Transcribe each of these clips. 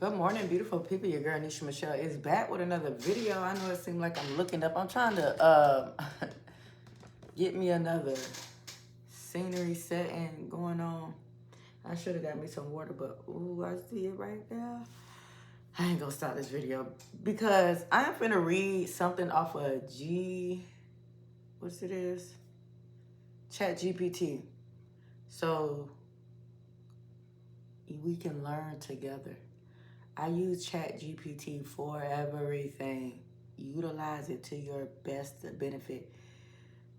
Good morning, beautiful people. Your girl Nisha Michelle is back with another video. I know it seemed like I'm looking up. I'm trying to get me another scenery setting going on. I should have got me some water, but ooh, I see it right there. I ain't gonna stop this video because I am finna read something off of what's it is? Chat GPT. So we can learn together. I use Chat GPT for everything. Utilize it to your best benefit,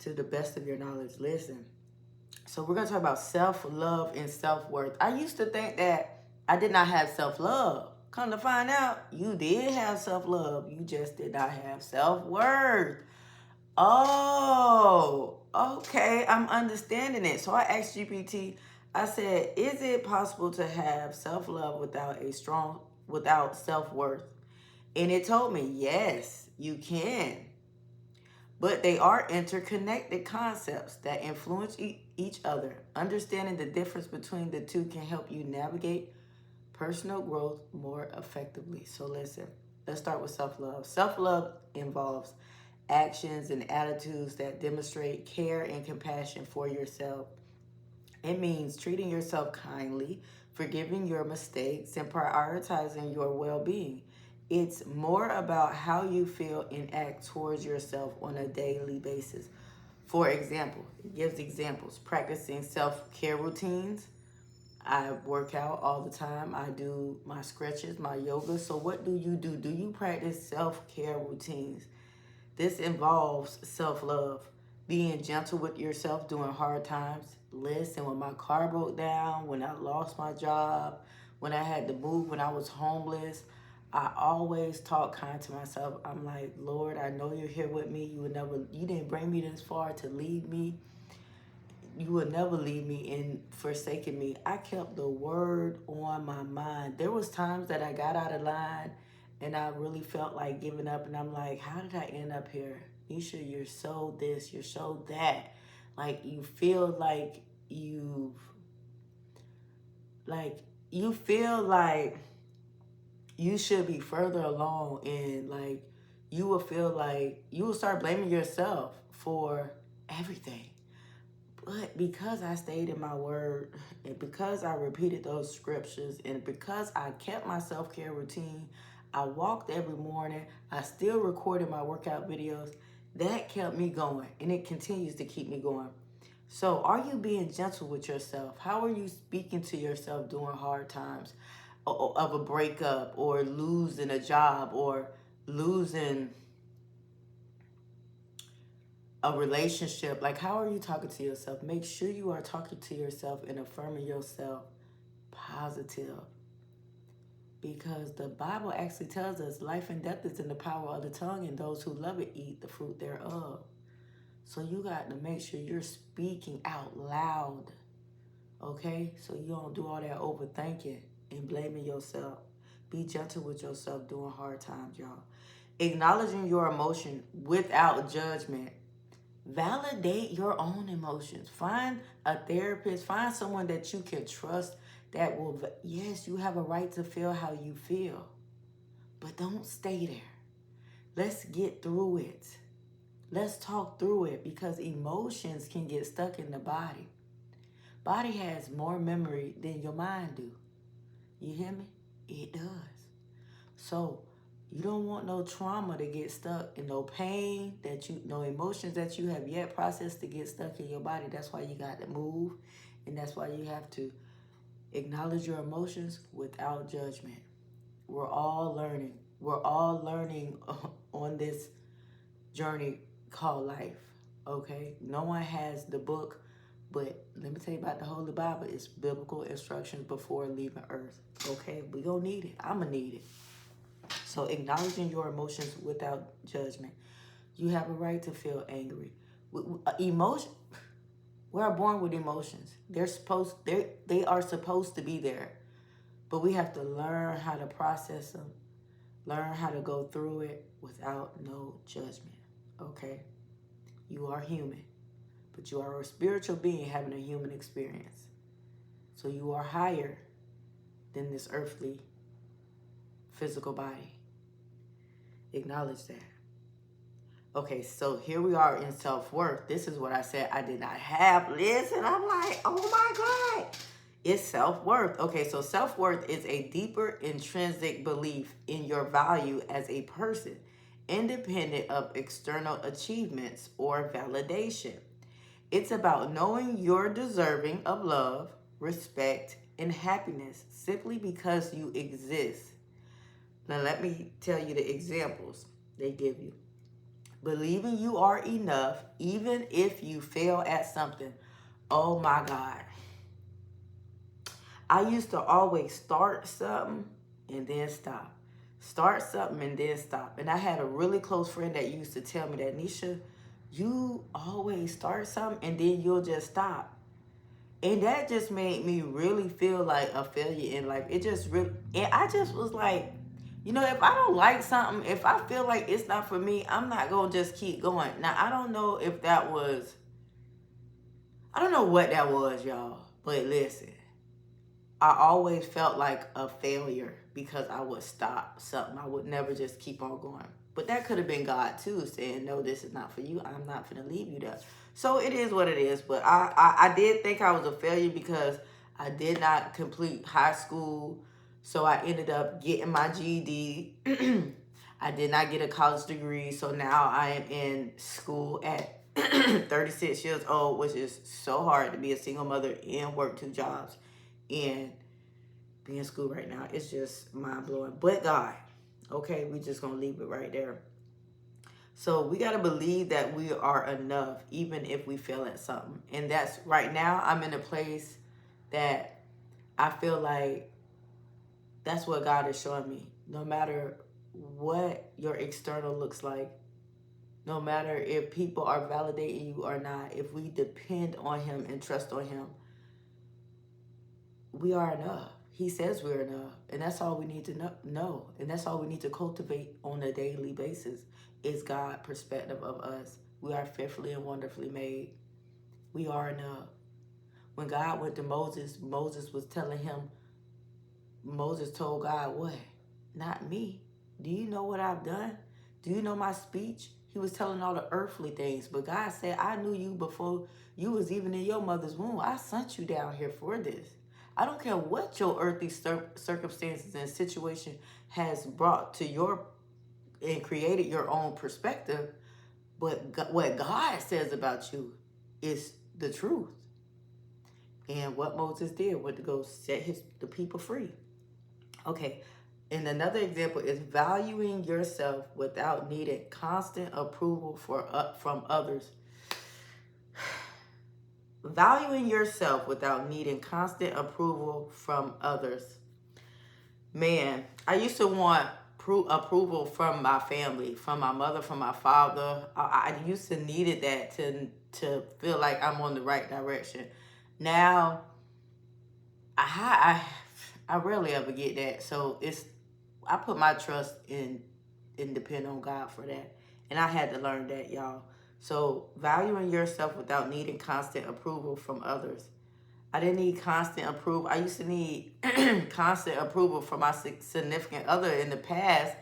to the best of your knowledge. Listen. So we're going to talk about self-love and self-worth. I used to think that I did not have self-love. Come to find out, you did have self-love. You just did not have self-worth. Oh, okay. I'm understanding it. So I asked GPT, I said, is it possible to have self-love without self-worth? And it told me, yes, you can. But they are interconnected concepts that influence each other. Understanding the difference between the two can help you navigate personal growth more effectively. So listen, let's start with self-love. Self-love involves actions and attitudes that demonstrate care and compassion for yourself. It means treating yourself kindly, forgiving your mistakes, and prioritizing your well-being. It's more about how you feel and act towards yourself on a daily basis. For example, it gives examples. Practicing self-care routines. I work out all the time. I do my stretches, my yoga. So what do you do? Do you practice self-care routines? This involves self-love, being gentle with yourself during hard times. Listen, when my car broke down, when I lost my job, when I had to move, when I was homeless, I always talk kind to myself. I'm like, Lord, I know you're here with me. You didn't bring me this far to leave me. You will never leave me and forsaken me. I kept the word on my mind. There was times that I got out of line and I really felt like giving up, and I'm like, how did I end up here? Nisha, you're so this, you're so that. Like you feel like like you feel like you should be further along, and like you will feel like you will start blaming yourself for everything. But because I stayed in my word, and because I repeated those scriptures, and because I kept my self-care routine, I walked every morning, I still recorded my workout videos, that kept me going, and it continues to keep me going. So are you being gentle with yourself? How are you speaking to yourself during hard times of a breakup, or losing a job, or losing a relationship? Like, how are you talking to yourself? Make sure you are talking to yourself and affirming yourself positive, because the Bible actually tells us life and death is in the power of the tongue, and those who love it eat the fruit thereof. So you got to make sure you're speaking out loud, okay? So you don't do all that overthinking and blaming yourself. Be gentle with yourself during hard times, y'all. Acknowledging your emotion without judgment. Validate your own emotions. Find a therapist. Find someone that you can trust that will, yes, you have a right to feel how you feel, but don't stay there. Let's get through it. Let's talk through it, because emotions can get stuck in the body. Body has more memory than your mind do. You hear me? It does. So you don't want no trauma to get stuck, and no pain no emotions that you have yet processed to get stuck in your body. That's why you got to move, and that's why you have to acknowledge your emotions without judgment. We're all learning. We're all learning on this journey called life, okay? No one has the book, but let me tell you about the Holy Bible. It's biblical instructions before leaving earth, okay? We gonna need it. I'm gonna need it. So acknowledging your emotions without judgment. You have a right to feel angry. Emotion. We are born with emotions. They are supposed to be there, but we have to learn how to process them, learn how to go through it without no judgment. Okay, you are human, but you are a spiritual being having a human experience. So you are higher than this earthly physical body. Acknowledge that. Okay, so here we are in self-worth. This is what I said I did not have. Listen, I'm like, oh my God. It's self-worth. Okay, so self-worth is a deeper intrinsic belief in your value as a person, independent of external achievements or validation. It's about knowing you're deserving of love, respect, and happiness simply because you exist. Now, let me tell you the examples they give you. Believing you are enough even if you fail at something. Oh my God. I used to always start something and then stop. Start something and then stop. And I had a really close friend that used to tell me that, Nisha, you always start something and then you'll just stop. And that just made me really feel like a failure in life. It just really, and I just was like, you know, if I don't like something, if I feel like it's not for me, I'm not going to just keep going. Now, I don't know if that was, I don't know what that was, y'all. But listen, I always felt like a failure because I would stop something. I would never just keep on going. But that could have been God too, saying, no, this is not for you. I'm not going to leave you there. So it is what it is. But I did think I was a failure because I did not complete high school. So I ended up getting my GED. I did not get a college degree. So now I am in school at 36 years old, which is so hard to be a single mother and work 2 jobs and be in school right now. It's just mind-blowing. But God, okay, we just gonna leave it right there. So we gotta believe that we are enough even if we fail at something. And that's right now I'm in a place that I feel like that's what God is showing me. No matter what your external looks like, no matter if people are validating you or not, if we depend on Him and trust on Him, we are enough. He says we're enough. And that's all we need to know. And that's all we need to cultivate on a daily basis is God's perspective of us. We are fearfully and wonderfully made. We are enough. When God went to Moses, Moses was telling him, Moses told God, what? Not me. Do you know what I've done? Do you know my speech? He was telling all the earthly things. But God said, I knew you before you was even in your mother's womb. I sent you down here for this. I don't care what your earthly circumstances and situation has brought to your and created your own perspective. But what God says about you is the truth. And what Moses did was to go set the people free. Okay, and another example is valuing yourself without needing constant approval from others. Valuing yourself without needing constant approval from others. Man, I used to want approval from my family, from my mother, from my father. I used to needed that to feel like I'm on the right direction. Now, I rarely ever get that. So I put my trust in and depend on God for that. And I had to learn that, y'all. So valuing yourself without needing constant approval from others. I didn't need constant approval. I used to need constant approval from my significant other in the past.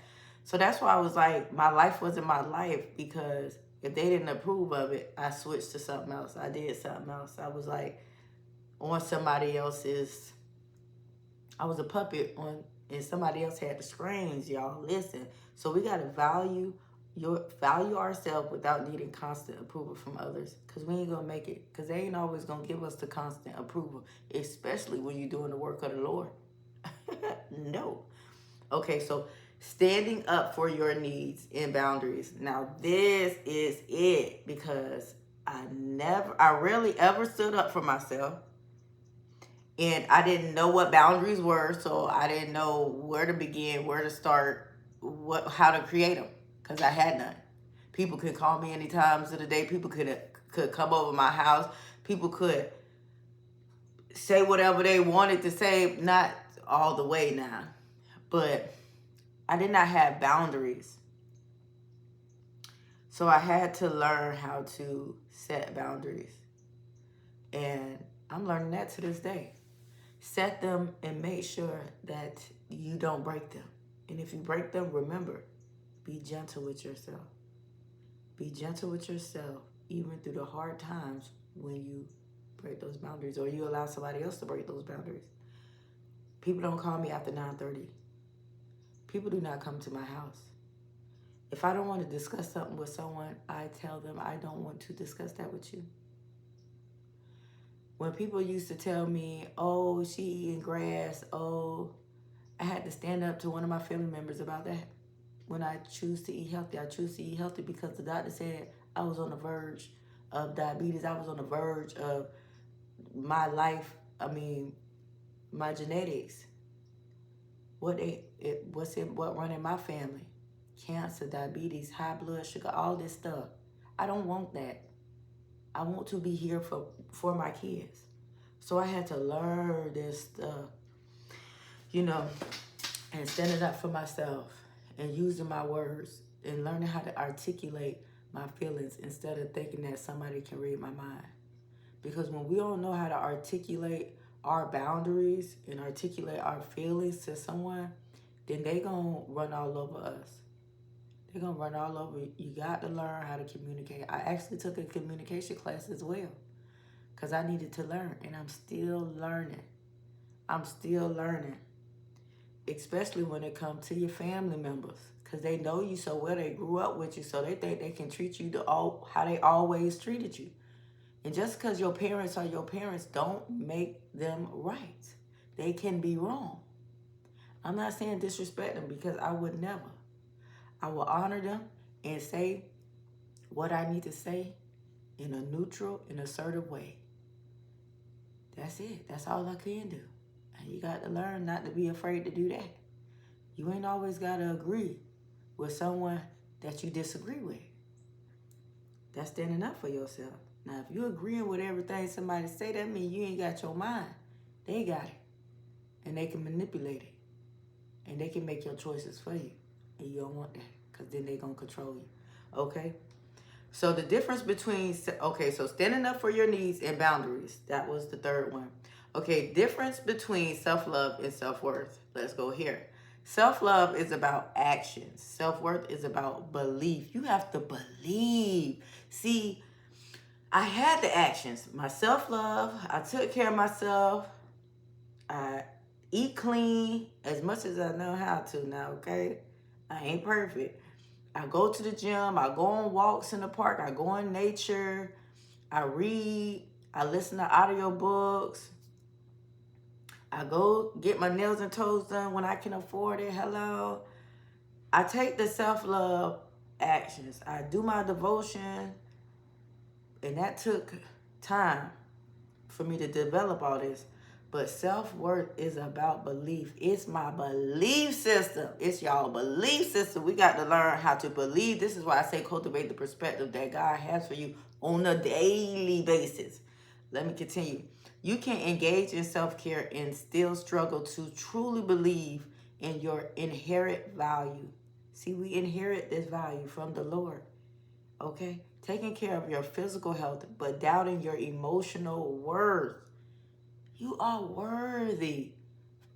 So that's why I was like, my life wasn't my life, because if they didn't approve of it, I switched to something else. I did something else. I was like on somebody else's, I was a puppet on, and somebody else had the screens, y'all. Listen. So we got to value ourselves without needing constant approval from others, because we ain't gonna make it, because they ain't always gonna give us the constant approval, especially when you're doing the work of the Lord. No. Okay, so standing up for your needs and boundaries. Now this is it, because I rarely ever stood up for myself, and I didn't know what boundaries were, so I didn't know where to begin, where to start, how to create them, because I had none. People could call me any times of the day. People could come over my house. People could say whatever they wanted to say, not all the way now. But I did not have boundaries. So I had to learn how to set boundaries. And I'm learning that to this day. Set them and make sure that you don't break them. And if you break them, remember, be gentle with yourself. Be gentle with yourself, even through the hard times when you break those boundaries or you allow somebody else to break those boundaries. People don't call me after 9:30. People do not come to my house. If I don't want to discuss something with someone, I tell them I don't want to discuss that with you. When people used to tell me, oh, she eating grass, oh, I had to stand up to one of my family members about that. When I choose to eat healthy, I choose to eat healthy because the doctor said I was on the verge of diabetes. I was on the verge of my life, my genetics. What run in my family? Cancer, diabetes, high blood sugar, all this stuff. I don't want that. I want to be here for my kids. So I had to learn this stuff, and standing up for myself and using my words and learning how to articulate my feelings instead of thinking that somebody can read my mind. Because when we don't know how to articulate our boundaries and articulate our feelings to someone, then they gonna run all over us. They're gonna run all over you. You got to learn how to communicate. I actually took a communication class as well because I needed to learn, and I'm still learning. Especially when it comes to your family members, because they know you so well. They grew up with you, so they think they can treat you how they always treated you. And just because your parents are your parents, don't make them right. They can be wrong. I'm not saying disrespect them, because I would never. I will honor them and say what I need to say in a neutral and assertive way. That's it. That's all I can do. And you got to learn not to be afraid to do that. You ain't always got to agree with someone that you disagree with. That's standing up for yourself. Now, if you're agreeing with everything somebody say, that means you ain't got your mind. They got it. And they can manipulate it. And they can make your choices for you. And you don't want that, because then they're going to control you. Okay? So the difference between, so standing up for your needs and boundaries. That was the third one. Okay, difference between self-love and self-worth. Let's go here. Self-love is about actions. Self-worth is about belief. You have to believe. See, I had the actions. My self-love, I took care of myself. I eat clean as much as I know how to now, okay? I ain't perfect. I go to the gym. I go on walks in the park. I go in nature. I read. I listen to audiobooks. I go get my nails and toes done when I can afford it. Hello. I take the self-love actions. I do my devotion. And that took time for me to develop all this. But self-worth is about belief. It's my belief system. It's y'all belief system. We got to learn how to believe. This is why I say cultivate the perspective that God has for you on a daily basis. Let me continue. You can engage in self-care and still struggle to truly believe in your inherent value. See, we inherit this value from the Lord. Okay? Taking care of your physical health, but doubting your emotional worth. You are worthy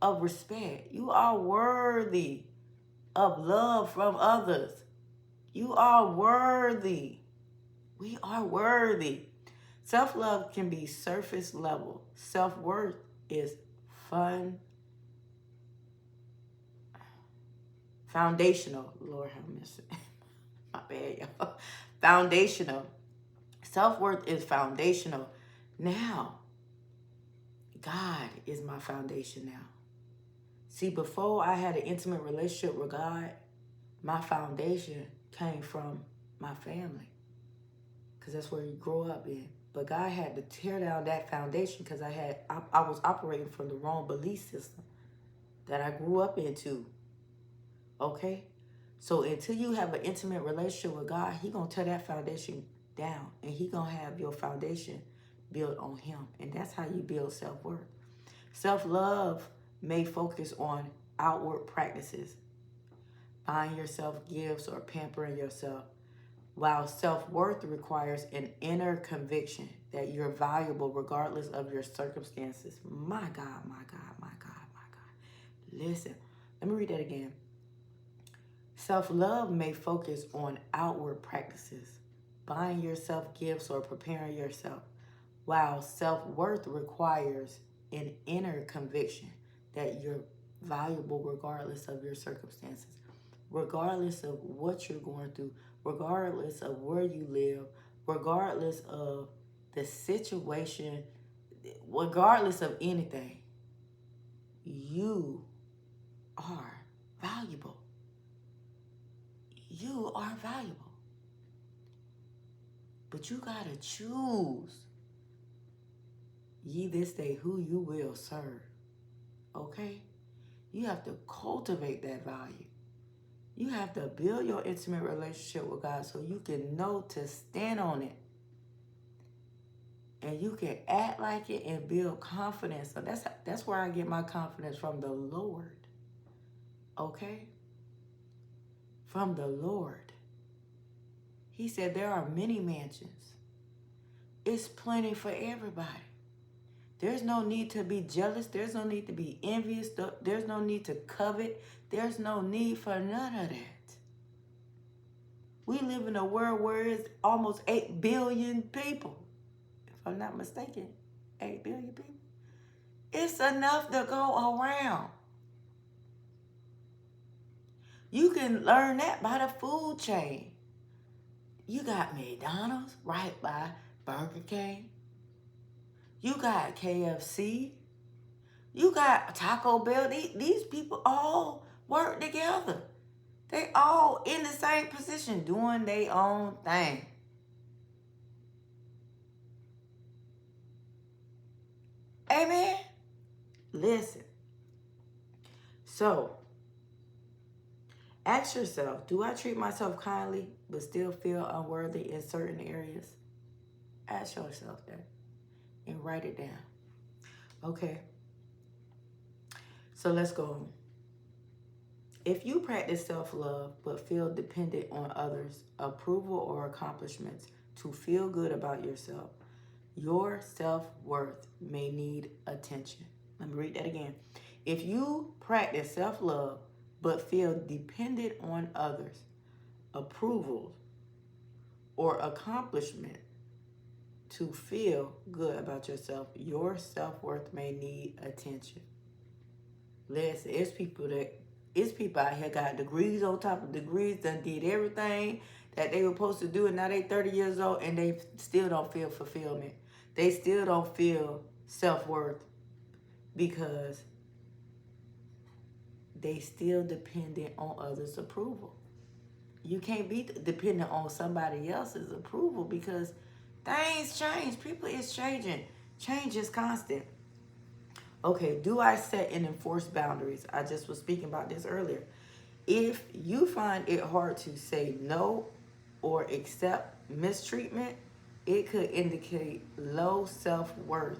of respect. You are worthy of love from others. You are worthy. We are worthy. Self-love can be surface level. Self-worth is foundational. Lord have mercy. My bad, y'all. Foundational. Self-worth is foundational. Now, God is my foundation now. See, before I had an intimate relationship with God, my foundation came from my family, because that's where you grow up in. But God had to tear down that foundation because I was operating from the wrong belief system that I grew up into. Okay? So until you have an intimate relationship with God, He going to tear that foundation down. And He going to have your foundation built on Him. And that's how you build self-worth. Self-love may focus on outward practices, buying yourself gifts or pampering yourself, while self-worth requires an inner conviction that you're valuable regardless of your circumstances. My God, my God, my God, my God. Listen, let me read that again. Self-love may focus on outward practices, buying yourself gifts or preparing yourself, while self-worth requires an inner conviction that you're valuable regardless of your circumstances, regardless of what you're going through, regardless of where you live, regardless of the situation, regardless of anything. You are valuable. You are valuable. But you got to choose ye this day who you will serve. Okay? You have to cultivate that value. You have to build your intimate relationship with God so you can know to stand on it. And you can act like it and build confidence. So that's where I get my confidence from the Lord. Okay? From the Lord. He said there are many mansions. It's plenty for everybody. There's no need to be jealous. There's no need to be envious. There's no need to covet. There's no need for none of that. We live in a world where it's almost 8 billion people. If I'm not mistaken, 8 billion people. It's enough to go around. You can learn that by the food chain. You got McDonald's right by Burger King. You got KFC. You got Taco Bell. These people all work together. They all in the same position doing their own thing. Amen? Listen. So, ask yourself, do I treat myself kindly but still feel unworthy in certain areas? Ask yourself that and write it down. Okay. So let's go on. If you practice self-love but feel dependent on others' approval or accomplishments to feel good about yourself, your self-worth may need attention. Let me read that again. If you practice self-love but feel dependent on others' approval or accomplishment to feel good about yourself, your self-worth may need attention. Listen, it's people out here got degrees on top of degrees, done did everything that they were supposed to do, and now they 30 years old and they still don't feel fulfillment. They still don't feel self-worth because they still dependent on others' approval. You can't be dependent on somebody else's approval because things change. People is changing. Change is constant. Okay, do I set and enforce boundaries? I just was speaking about this earlier. If you find it hard to say no or accept mistreatment, it could indicate low self-worth,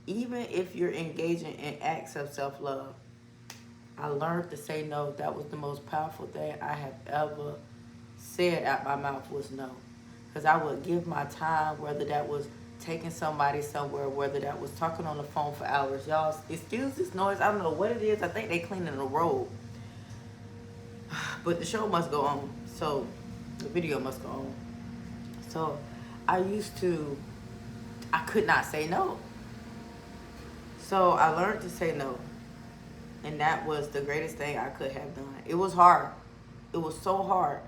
even if you're engaging in acts of self-love. I learned to say no. That was the most powerful thing I have ever said out my mouth was no. Because I would give my time, whether that was taking somebody somewhere, whether that was talking on the phone for hours. Y'all, excuse this noise. I don't know what it is. I think they cleaning the road. But the show must go on. So the video must go on. So I could not say no. So I learned to say no. And that was the greatest thing I could have done. It was hard. It was so hard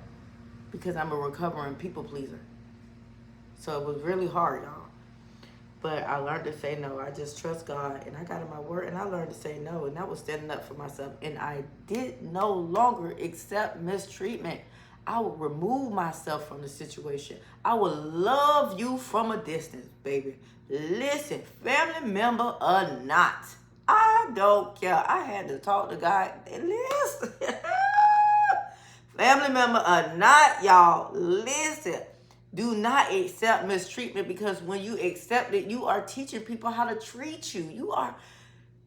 because I'm a recovering people pleaser. So it was really hard, y'all. But I learned to say no. I just trust God, and I got in my word, and I learned to say no, and that was standing up for myself. And I did no longer accept mistreatment. I would remove myself from the situation. I would love you from a distance, baby. Listen, family member or not, I don't care. I had to talk to God. Listen, family member or not, y'all, listen. Do not accept mistreatment, because when you accept it, you are teaching people how to treat you.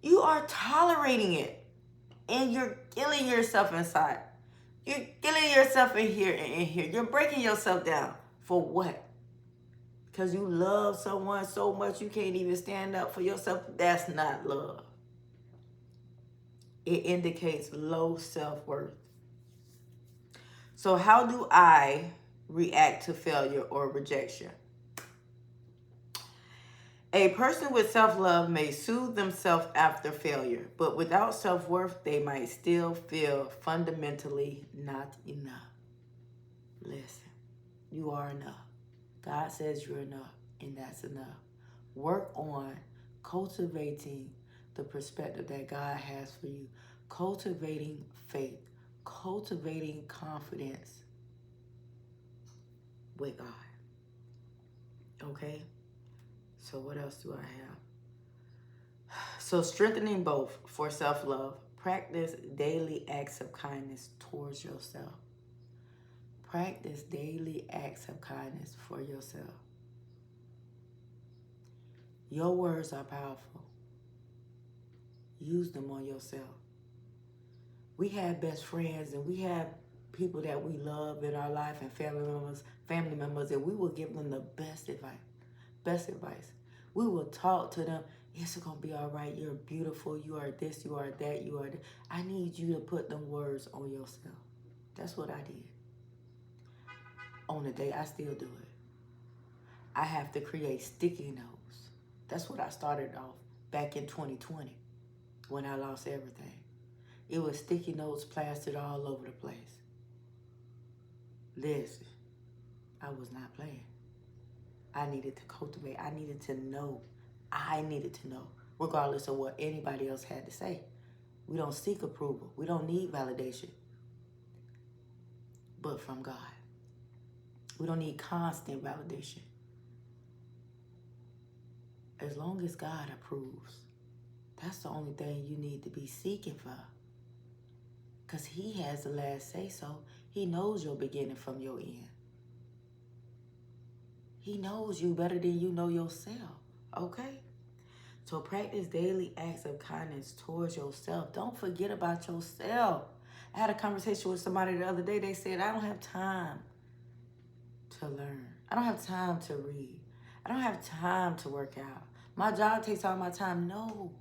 You are tolerating it, and you're killing yourself inside. You're killing yourself in here and in here. You're breaking yourself down for what? Because you love someone so much you can't even stand up for yourself. That's not love. It indicates low self-worth. So how do I react to failure or rejection? A person with self-love may soothe themselves after failure, but without self-worth, they might still feel fundamentally not enough. Listen, you are enough. God says you're enough, and that's enough. Work on cultivating the perspective that God has for you, cultivating faith, cultivating confidence with God. Okay? So what else do I have? So strengthening both for self-love. Practice daily acts of kindness towards yourself. Practice daily acts of kindness for yourself. Your words are powerful. Use them on yourself. We have best friends and we have people that we love in our life and family members, and we will give them the best advice. Best advice. We will talk to them. It's going to be all right. You're beautiful. You are this. You are that. You are that. I need you to put them words on yourself. That's what I did. On the day, I still do it. I have to create sticky notes. That's what I started off back in 2020 when I lost everything. It was sticky notes plastered all over the place. Listen, I was not playing. I needed to cultivate. I needed to know. Regardless of what anybody else had to say. We don't seek approval. We don't need validation. But from God. We don't need constant validation. As long as God approves, that's the only thing you need to be seeking for. Because He has the last say so. He knows your beginning from your end. He knows you better than you know yourself. Okay? So practice daily acts of kindness towards yourself. Don't forget about yourself. I had a conversation with somebody the other day. They said, I don't have time to learn. I don't have time to read. I don't have time to work out. My job takes all my time. No,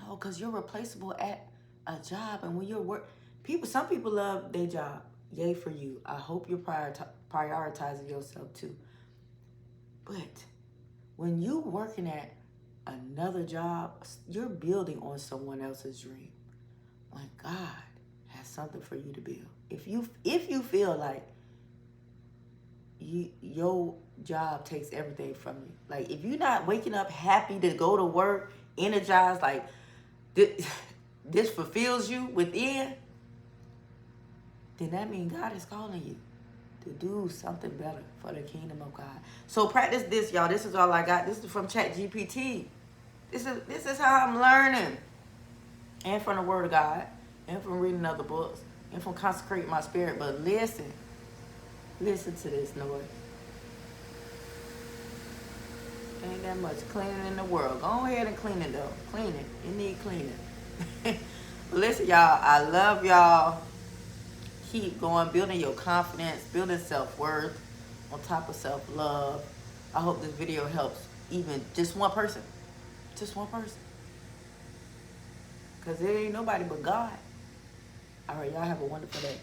because you're replaceable at a job. And when you're some people love their job. Yay for you. I hope you're prioritizing yourself too. But when you're working at another job, you're building on someone else's dream. When God has something for you to build. If you feel like your job takes everything from you. Like if you're not waking up happy to go to work, energized, like this fulfills you within, then that means God is calling you to do something better for the kingdom of God. So practice this, y'all. This is all I got. This is from ChatGPT. This is how I'm learning. And from the Word of God. And from reading other books. And from consecrating my spirit. But listen. Listen to this noise. Ain't that much cleaning in the world. Go ahead and clean it though. Clean it. You need cleaning. Listen, y'all. I love y'all. Keep going. Building your confidence. Building self-worth. On top of self-love. I hope this video helps even just one person. Just one person. Because it ain't nobody but God. All right, y'all have a wonderful day.